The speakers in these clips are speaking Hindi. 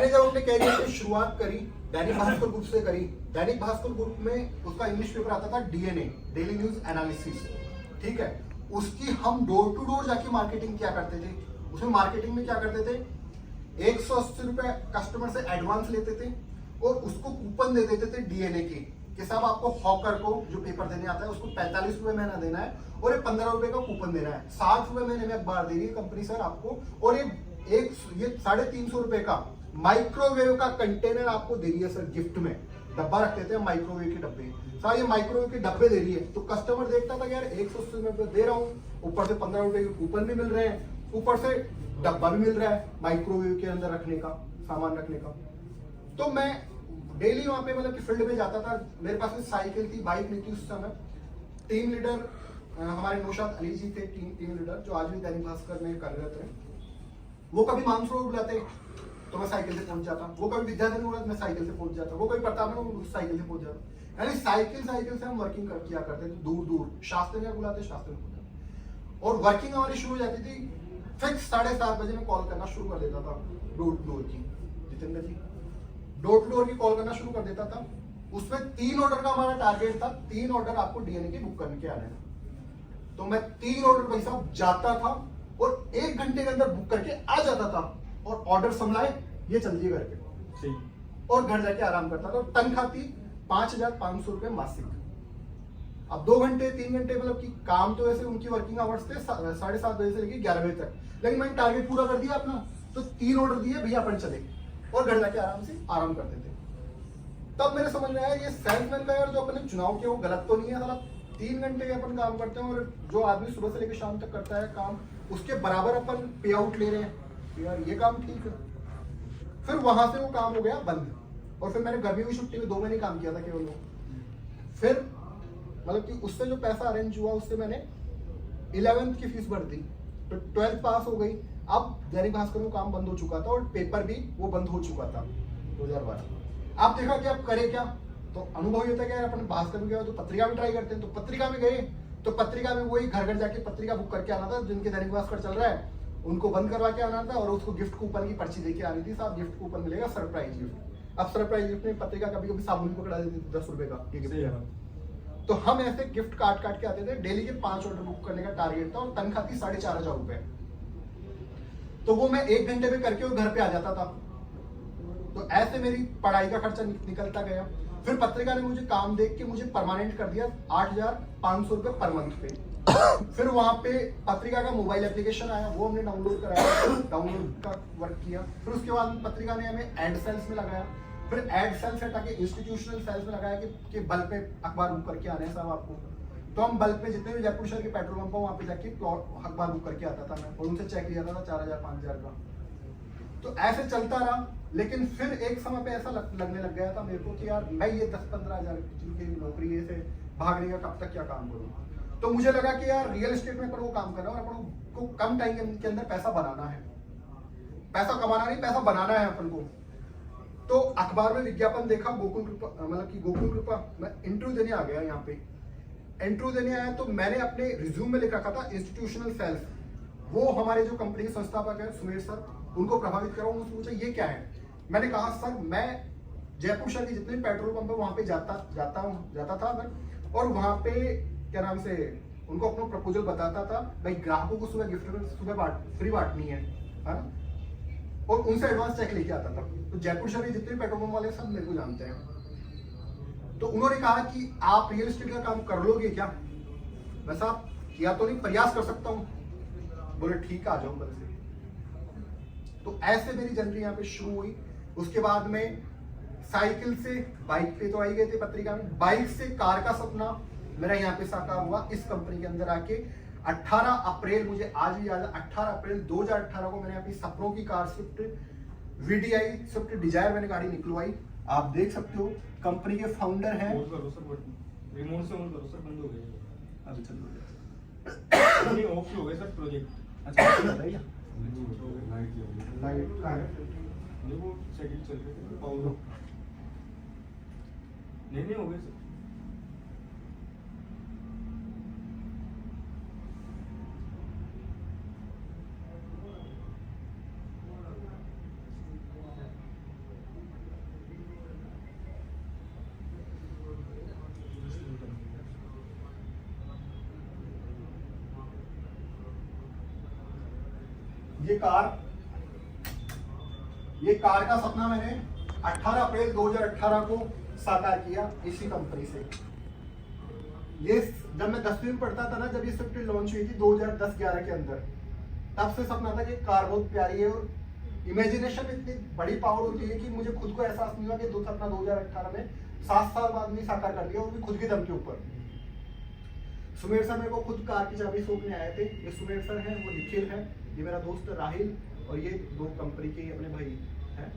मैंने जब अपने कैरियर की शुरुआत करी दैनिक भास्कर ग्रुप से करी। दैनिक भास्कर ग्रुप में उसका इंग्लिश पेपर आता था डीएनए, डेली न्यूज एनालिसिस, ठीक है। उसकी हम डोर टू डोर जाके मार्केटिंग क्या करते थे। उसमें मार्केटिंग में क्या करते थे, 180 रुपए कस्टमर से एडवांस लेते थे और उसको कूपन दे देते थे डीएनए की कि साहब आपको हॉकर को जो पेपर देने आता है उसको 45 रुपए महीना देना है और ये 15 रुपए का कूपन देना है। 60 रुपए महीने में अखबार दे रही है कंपनी सर आपको, और ये 350 रुपए का माइक्रोवेव का कंटेनर आपको दे रही है सर गिफ्ट में। डब्बा रख देते हैं माइक्रोवेव के डब्बे, सर ये माइक्रोवेव के डब्बे दे रही है। तो कस्टमर देखता था यार 180 रुपए दे रहा हूँ, ऊपर से 15 रुपए के कूपन भी मिल रहे हैं, ऊपर से डब्बा भी मिल रहा है माइक्रोवेव के अंदर रखने का, सामान रखने का। तो मैं डेली वहां पे मतलब कि फील्ड में जाता था। मेरे पास में साइकिल थी, बाइक नहीं थी उस समय। टीम लीडर हमारे नौशाद अली जी थे, टीम लीडर जो आज भी दैनिक भास्कर में कार्यरत है। वो कभी मानसरोवर बुलाते तो मैं साइकिल से पहुंच जाता, वो कभी विद्याधर बुलाते मैं साइकिल से पहुंच जाता, वो कभी प्रताप में साइकिल से पहुंच जाता। यानी साइकिल से हम वर्किंग किया करते थे दूर दूर। शास्त्री में बुलाते, शास्त्री में बुलाते, और वर्किंग हमारी शुरू हो जाती थी फिक्स 7:30 बजे में कॉल करना शुरू कर देता था डोर टू डोर की। जितेंद्र जी डोर टू डोर की कॉल करना शुरू कर देता था। उसमें 3 ऑर्डर का हमारा टारगेट था, 3 ऑर्डर आपको डीएनए के बुक करने के आने हैं। तो मैं 3 ऑर्डर भाई साहब जाता था और 1 घंटे के अंदर बुक करके आ जाता था और ऑर्डर संभलाए ये चल दिए घर पे और घर जाके आराम करता था। तनख्वाह थी 5,500 रुपए मासिक। अब 2 घंटे 3 घंटे मतलब कि काम तो वैसे उनकी वर्किंग आवर्स थे 7:30 बजे से लेकर 11 बजे तक, लेकिन मैंने टारगेट पूरा कर दिया अपना। तो 3 ऑर्डर दिए भैया अपन चले और घर जाके आराम से आराम करते थे। तब मेरे समझ में आया ये सेल्समैन का यार जो अपने चुनाव किया वो गलत तो नहीं है। साला 3 घंटे के अपन काम करते हैं और जो आदमी सुबह से लेकर शाम तक करता है काम उसके बराबर अपन पे आउट ले रहे हैं, यार ये काम ठीक है। फिर वहां से वो काम हो गया बंद और फिर मैंने गर्मी की छुट्टी में 2 महीने काम किया था केवल वो। फिर मतलब कि उससे जो पैसा अरेंज हुआ उससे मैंने 11th की फीस भर दी, तो 12th पास हो गई। अब दैनिक भास्कर में काम बंद हो चुका था और पेपर भी वो बंद हो चुका था 2012। आप देखा कि आप करें क्या, तो अनुभव ये था कि अपन भास्कर में गया तो पत्रिका में ट्राई करते हैं। तो पत्रिका में गए तो पत्रिका में वही घर घर जाके पत्रिका बुक करके आना था। जिनके दैनिक भास्कर चल रहा है उनको बंद करवा के आना था और उसको गिफ्ट कूपन की पर्ची देके आनी थी, साहब गिफ्ट कूपन मिलेगा सरप्राइज गिफ्ट। अब सरप्राइज गिफ्ट में पत्रिका कभी कभी साबुन पकड़ा देती थी 10 रुपए का ये गिफ्ट। तो हम ऐसे गिफ्ट काट के आते थे। डेली के 5 ऑर्डर बुक करने का टारगेट था और तनख्वाह थी 4,500 रुपए। तो वो मैं 1 घंटे में करके और घर पे आ जाता था। तो ऐसे मेरी पढ़ाई का खर्चा निकलता गया। फिर पत्रिका ने मुझे काम देख के मुझे परमानेंट कर दिया 8,500 रुपए पर मंथ पे। फिर वहां पे पत्रिका का मोबाइल एप्लीकेशन आया, वो हमने डाउनलोड कराया, डाउनलोड का वर्क किया। फिर उसके बाद पत्रिका ने हमें एड सेल्स में लगाया। फिर एड सेल्स हटा के इंस्टीट्यूशनल सेल्स में लगाया कि बल्क पे अखबार बुक करके आने हैं साहब आपको। तो हम बल्क में जितने भी जयपुर शहर के पेट्रोल पंप वहां पे जाके अखबार बुक करके आता था मैं और उनसे चेक लिया था 4,000-5,000 का। तो ऐसे चलता रहा। लेकिन फिर एक समय पे ऐसा लगने लग गया था मेरे को कि यार मैं ये 10-15 हजार की नौकरी से भागने का कब तक क्या काम करूँ। तो मुझे लगा कि यार रियल एस्टेट में अपन को काम करना है और अपन को कम टाइम के अंदर पैसा बनाना है। पैसा कमाना नहीं, पैसा बनाना है अपन को। तो अखबार में विज्ञापन देखा गोकुल कृपा, मतलब कि गोकुल कृपा, मैं इंटरव्यू देने आ गया। यहाँ पे इंटरव्यू देने आया तो मैंने अपने रिज्यूम में लिख रखा था इंस्टीट्यूशनल सेल्स। वो हमारे जो कंपनी के संस्थापक है सुमेश सर, उनको प्रभावित करा। उन्होंने पूछा ये क्या है। मैंने कहा सर मैं जयपुर शहर के जितने पेट्रोल पंप है वहां पे जाता था मैं, और वहां पे क्या नाम से उनको अपना प्रपोजल बताता था। भाई ग्राहकों को सुबह गिफ्ट में सुबह फ्री बांटनी है ना, और उनसे एडवांस चेक लेके आता था। तो जयपुर शहर के जितने पेट्रोल पंप वाले सब मेरे को जानते हैं। तो उन्होंने कहा कि आप रियल एस्टेट का काम कर लोगे क्या। वैसा किया तो नहीं, प्रयास कर सकता हूँ। बोले ठीक आ जाओ कल से। तो ऐसे मेरी जर्नी यहाँ पे शुरू हुई। उसके बाद में साइकिल से बाइक पे तो आई गए थे पत्रिका में, बाइक से कार का सपना मेरा यहाँ पे साकार हुआ इस कंपनी के अंदर आके। 18 अप्रैल मुझे आज भी याद है, 18 अप्रैल 2018 को मैंने अपनी सपनों की car Swift VDI Swift Dzire मैंने गाड़ी निकलवाई। आप देख सकते हो कंपनी के फाउंडर हैं। रिमोट से ऑन करो सर, बंद हो गया अभी चलो नहीं ऑफ हो गया सर प्रोजेक्ट। अच्छा बताइए लाइट का है नहीं, वो सेकंड चल रहे थे पावर नहीं हो गए सर। ये कार का सपना मैंने 18 अप्रैल 2018 को साकार किया इसी कंपनी से। ये जब मैं 10वीं में पढ़ता था ना, जब ये स्विफ्ट लॉन्च हुई थी 2010-11 के अंदर, तब से सपना था कि कार बहुत प्यारी है और इमेजिनेशन में इतनी बड़ी पावर होती है कि मुझे खुद को एहसास नहीं हुआ कि दो सपना 2018 में 7 साल बाद नहीं साकार कर दिया, वो भी खुद के दम के ऊपर। सुमेर सर मेरे को खुद कार की चाबी सौंपने आए थे। ये सुमेर सर हैं, वो निखिल है, ये मेरा दोस्त राहिल, और ये 2 कंपनी के अपने भाई हैं।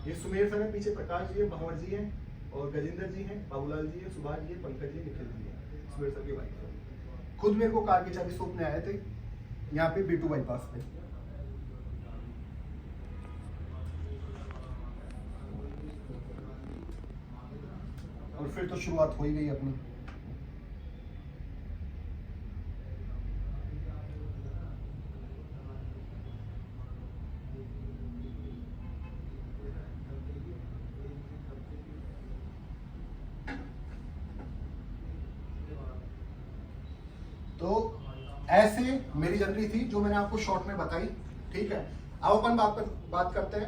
ये सुमेर सर है, पीछे प्रकाश जी है, भंवर जी हैं, और गजेंद्र जी हैं, बाबूलाल जी हैं, सुभाष जी, पंकज जी, निखिल जी हैं, सुमेर सर के भाई। खुद मेरे को कार की चाबी सौंपने आए थे यहाँ पे B2 बाईपास पे। और फिर तो शुरुआत हो ही गई अपनी। तो ऐसे मेरी जर्नी थी जो मैंने आपको शॉर्ट में बताई, ठीक है। अब अपन बात करते हैं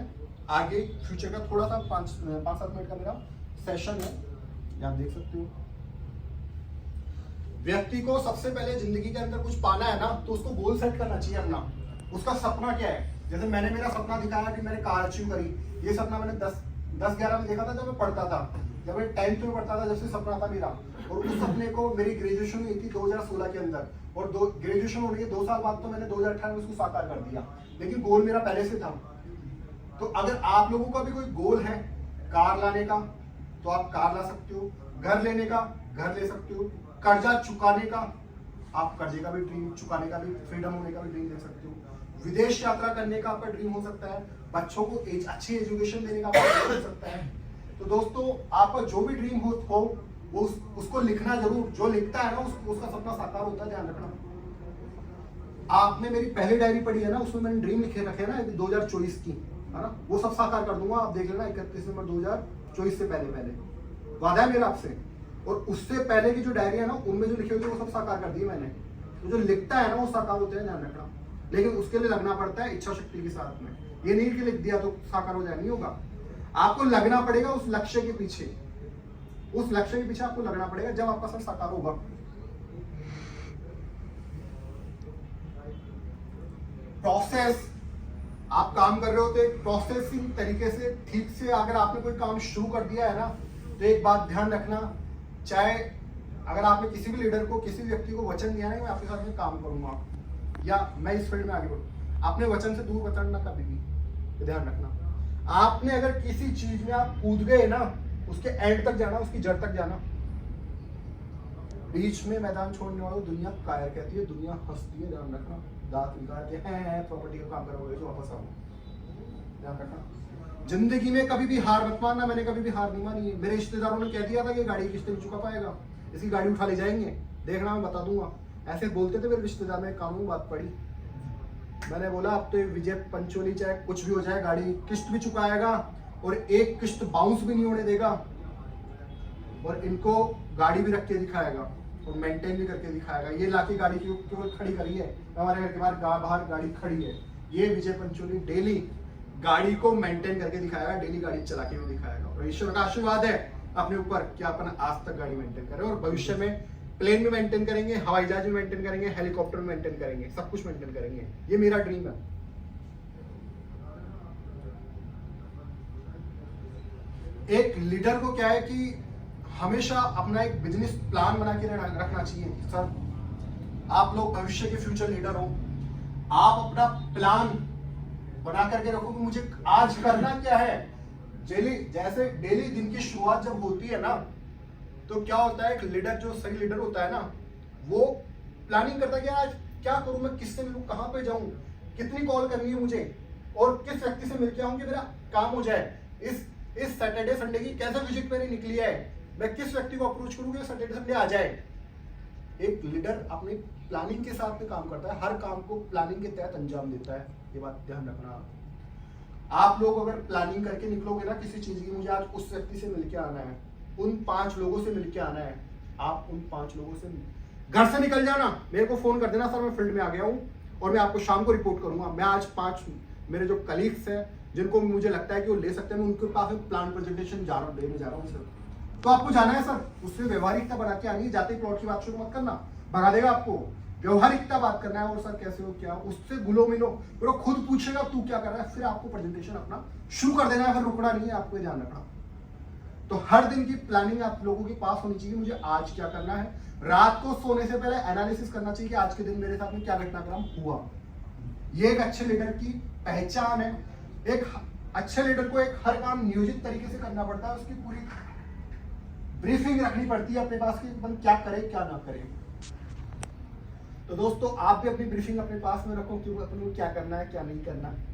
आगे फ्यूचर का। थोड़ा सा 5-7 मिनट का मेरा सेशन है, आप देख सकते हो। व्यक्ति को सबसे पहले जिंदगी के अंदर कुछ पाना है ना, तो उसको गोल सेट करना चाहिए अपना। उसका सपना क्या है? जैसे मैंने मेरा सपना दिखाया कि मैंने कार अचीव करी। ये सपना मैंने 10-11 में देखा था जब मैं पढ़ता था, जब मैं 10th में पढ़ता था, जब से सपना था मेरा। और उस सपने को मेरी ग्रेजुएशन हुई थी 2016 के अंदर, और ग्रेजुएशन होने के 2 साल बाद तो मैंने 2018 में उसको साकार कर दिया। लेकिन गोल मेरा पहले से था। तो अगर आप लोगों का भी कोई गोल है कार लाने का, तो आप कार ला सकते हो। घर लेने का घर ले सकते हो। कर्जा चुकाने का, आप कर्जे का भी ड्रीम, चुकाने का भी, फ्रीडम होने का भी ड्रीम ले सकते हो। विदेश यात्रा करने का आपका ड्रीम हो सकता है। बच्चों को अच्छी एजुकेशन देने का आपका ड्रीम हो सकता है। तो दोस्तों, आपका जो भी ड्रीम हो वो उसको लिखना जरूर। जो लिखता है ना उसका सपना साकार होता है, ध्यान रखना। आपने मेरी पहली डायरी पढ़ी है ना, उसमें मैंने ड्रीम लिखे रखे ना 2024 की, है ना, वो सब साकार कर दूंगा। आप देख लेना 31 दिसंबर 2024 से पहले वादा है मेरा आपसे। और उससे पहले की जो डायरी है ना, उनमें जो लिखे हुए वो सब साकार कर दिए मैंने। तो जो लिखता है ना वो साकार होते हैं, ध्यान रखना। लेकिन उसके लिए लगना पड़ता है इच्छा शक्ति के साथ में। ये नहीं कि लिख दिया तो साकार हो जाए, नहीं होगा। आपको लगना पड़ेगा उस लक्ष्य के पीछे। उस लक्ष्य के पीछे आपको लगना पड़ेगा, जब आपका सब साकार होगा। प्रोसेस, आप काम कर रहे हो तो एक प्रोसेसिंग तरीके से ठीक से अगर आपने कोई काम शुरू कर दिया है ना, तो एक बात ध्यान रखना, चाहे अगर आपने किसी भी लीडर को, किसी भी व्यक्ति को वचन दिया है मैं आपके साथ में काम करूंगा या मैं इस फील्ड में आगे बढ़ूँ, आपने वचन से दूर बचना कभी भी, ध्यान रखना। आपने अगर किसी चीज में आप कूद गए ना, उसके एंड तक जाना, उसकी जड़ तक जाना। बीच में मैदान छोड़ने वालों दुनिया कायर कहती है, दुनिया हंसती है, ध्यान रखना। दांत निकाल के हैं प्रॉपर्टी का काम करोगे जो वापस आओ, ध्यान रखना। जिंदगी में कभी भी हार मत मानना। मैंने कभी भी हार नहीं मानी है। मेरे रिश्तेदारों ने कह दिया था कि गाड़ी की किस्त नहीं चुका पाएगा, इसकी गाड़ी उठा ले जाएंगे, देखना मैं बता दूंगा। ऐसे बोलते थे मेरे रिश्तेदार। में कानून बात पड़ी, मैंने बोला अब तो विजय पंचोली चाहे कुछ भी हो जाए, गाड़ी किस्त भी चुकाएगा और एक किस्त बाउंस भी नहीं होने देगा, और इनको गाड़ी भी रख के दिखाएगा और मेंटेन भी करके दिखाएगा। ये लाके गाड़ी क्यों खड़ी करी है, हमारे घर के बाहर गाड़ी खड़ी है। ये विजय पंचोली डेली गाड़ी को मेंटेन करके दिखाएगा, डेली गाड़ी चला के भी दिखाएगा। और ईश्वर का आशीर्वाद है अपने ऊपर कि अपन आज तक गाड़ी मेंटेन करें, और भविष्य में प्लेन में मेंटेन करेंगे, हवाई जहाज में मेंटेन करेंगे, हेलीकॉप्टर में मेंटेन करेंगे, सब कुछ मेंटेन करेंगे। ये मेरा ड्रीम है। एक लीडर को क्या है कि हमेशा अपना एक बिजनेस प्लान बना के रखना चाहिए। सर, आप लोग भविष्य के फ्यूचर लीडर हो, आप अपना प्लान बना करके रखो कि मुझे आज करना क्या है। जैसे डेली दिन की शुरुआत जब होती है ना, तो क्या होता है, एक लीडर जो सही लीडर होता है ना, वो प्लानिंग करता है कि आज क्या करूं, मैं किससे मिलूं, कहां पे जाऊं, कितनी कॉल करनी है मुझे, और किस व्यक्ति से मिलके आऊं कि मेरा काम हो जाए। इस सैटरडे संडे की कैसे विजिट मेरी निकली है, मैं किस व्यक्ति को अप्रोच करूं कि सैटरडे संडे आ जाए। एक लीडर अपनी प्लानिंग के साथ में काम करता है, हर काम को प्लानिंग के तहत अंजाम देता है। ये बात ध्यान रखना। आप लोग अगर प्लानिंग करके निकलोगे ना किसी चीज की, मुझे आज उस व्यक्ति से मिलके आना है, उन 5 लोगों से मिलके आना है, आप उन 5 लोगों से घर से निकल जाना, मेरे को फोन कर देना, सर मैं फील्ड में आ गया हूँ और मैं आपको शाम को रिपोर्ट करूंगा। मैं आज 5 मेरे जो कलीग्स हैं जिनको मुझे लगता है कि वो ले सकते हैं, मैं उनके पास प्लान प्रेजेंटेशन देने जा रहा हूँ सर। तो आपको जाना है सर, उससे व्यवहारिकता बना के आनी है। जाते ही प्लॉट की बात शुरू मत करना, भगा देगा आपको। व्यवहारिकता बात करना है, और सर कैसे हो क्या, उससे गुलो मिलो, फिर वो खुद पूछेगा तू क्या कर रहा है, फिर आपको प्रेजेंटेशन अपना शुरू कर देना है, फिर रुकना नहीं है, आपको ध्यान रखना। तो हर दिन की प्लानिंग आप लोगों के पास होनी चाहिए, मुझे आज क्या करना है। रात को सोने से पहले एनालिसिस करना चाहिए कि आज के दिन मेरे साथ में क्या घटनाक्रम हुआ। ये एक अच्छे लीडर की पहचान है। एक अच्छे लीडर को एक हर काम नियोजित तरीके से करना पड़ता है, उसकी पूरी ब्रीफिंग रखनी पड़ती है अपने पास कि अपन क्या करे क्या ना करे। तो दोस्तों आप भी अपनी ब्रीफिंग अपने पास में रखो कि अपन को क्या करना है क्या नहीं करना है।